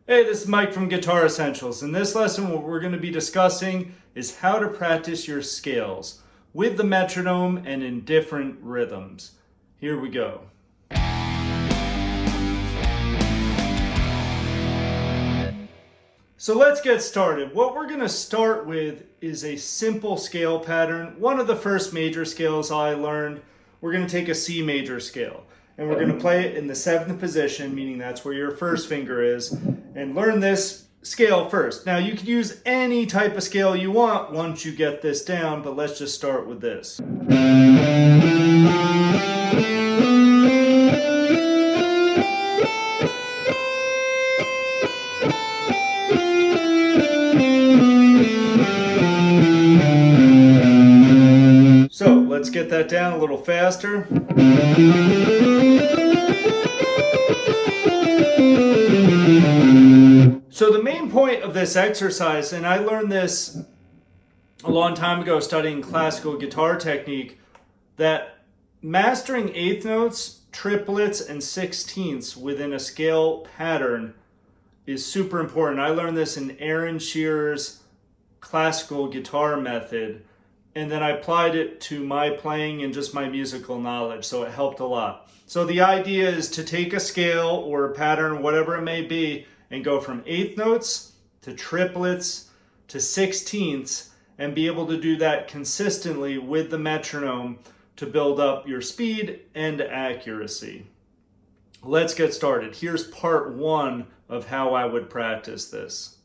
Hey, this is Mike from Guitar Essentials. In this lesson, what we're going to be discussing is how to practice your scales with the metronome and in different rhythms. Here we go. So let's get started. What we're going to start with is a simple scale pattern. One of the first major scales I learned, we're going to take a C major scale. And we're going to play it in the 7th position, meaning that's where your first finger is, and learn this scale first. Now you can use any type of scale you want once you get this down, but let's just start with this. So let's get that down a little faster. So the main point of this exercise, and I learned this a long time ago studying classical guitar technique, that mastering eighth notes, triplets, and sixteenths within a scale pattern is super important. I learned this in Aaron Shearer's classical guitar method, and then I applied it to my playing and just my musical knowledge, so it helped a lot. So the idea is to take a scale or a pattern, whatever it may be, and go from eighth notes to triplets to sixteenths and be able to do that consistently with the metronome to build up your speed and accuracy. Let's get started. Here's part one of how I would practice this.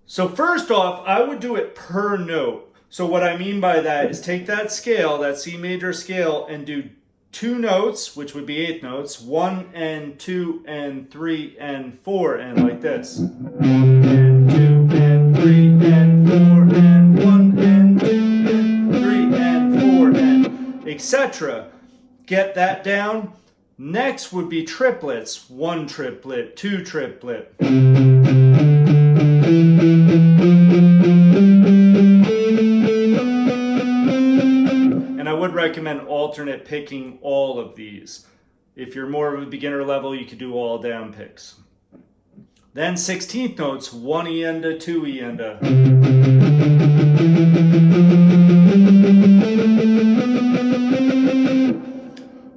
So first off, I would do it per note. So what I mean by that is take that scale, that C major scale, and do 2 notes, which would be eighth notes, 1 and 2 and 3 and 4, and like this. 1 and 2 and 3 and 4 and 1 and 2 and 3 and 4 and etc. Get that down. Next would be triplets. 1 triplet, 2 triplet. Recommend alternate picking all of these. If you're more of a beginner level, you could do all down picks. Then 16th notes, 1 E-enda, 2 E-enda.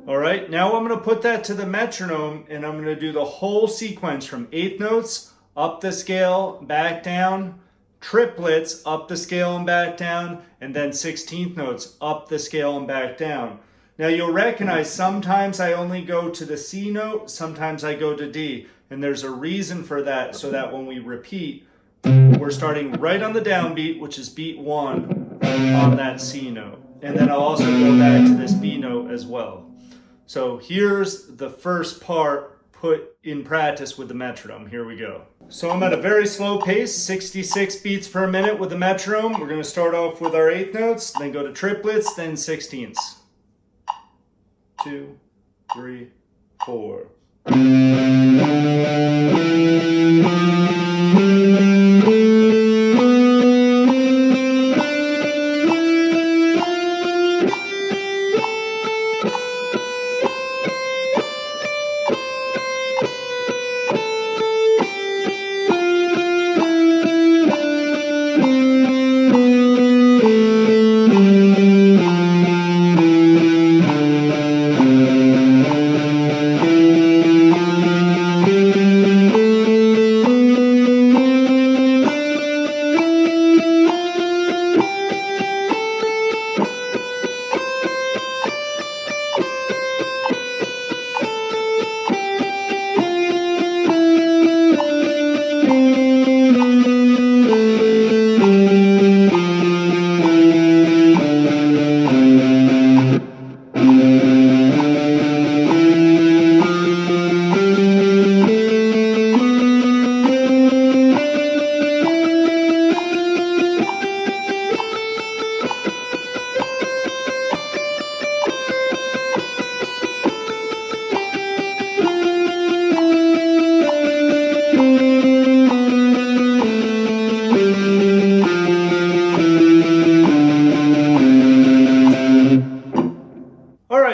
All right, now I'm going to put that to the metronome and I'm going to do the whole sequence from eighth notes up the scale, back down, triplets up the scale and back down, and then 16th notes up the scale and back down. Now you'll recognize sometimes I only go to the C note, sometimes I go to D, and there's a reason for that, so that when we repeat, we're starting right on the downbeat, which is beat 1 on that C note. And then I'll also go back to this B note as well. So here's the first part put in practice with the metronome. Here we go. So I'm at a very slow pace, 66 beats per minute with the metronome. We're going to start off with our eighth notes, then go to triplets, then sixteenths. 2, 3, 4.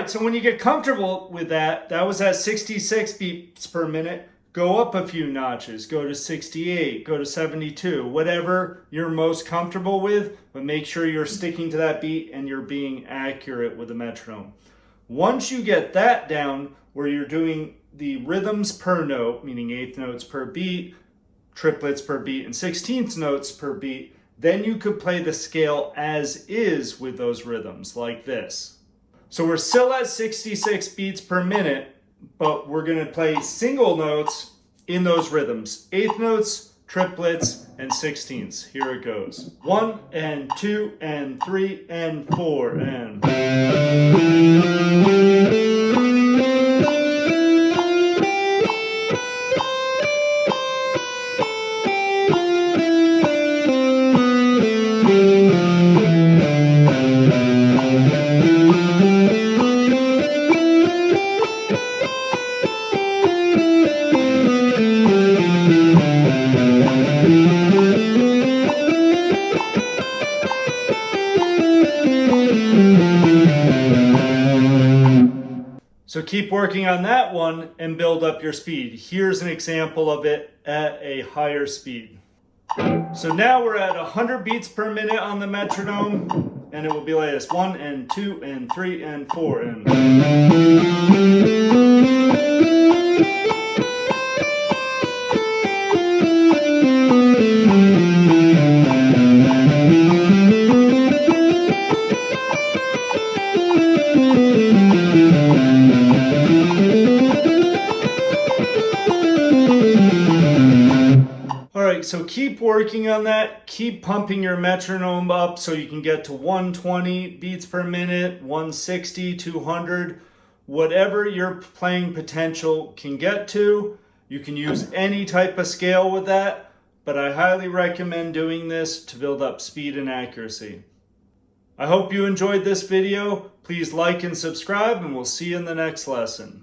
So when you get comfortable with that, that was at 66 beats per minute. go up a few notches, go to 68, go to 72, whatever you're most comfortable with, but make sure you're sticking to that beat and you're being accurate with the metronome. Once you get that down, where you're doing the rhythms per note, meaning eighth notes per beat, triplets per beat, and 16th notes per beat, then you could play the scale as is with those rhythms, like this. So we're still at 66 beats per minute, but we're going to play single notes in those rhythms. Eighth notes, triplets, and 16ths. Here it goes. 1 and 2 and 3 and 4 and... So keep working on that one and build up your speed. Here's an example of it at a higher speed. So now we're at 100 beats per minute on the metronome, and it will be like this: 1 and 2 and 3 and 4 and... So keep working on that. Keep pumping your metronome up so you can get to 120 beats per minute, 160, 200, whatever your playing potential can get to. You can use any type of scale with that, but I highly recommend doing this to build up speed and accuracy. I hope you enjoyed this video. Please like and subscribe, and we'll see you in the next lesson.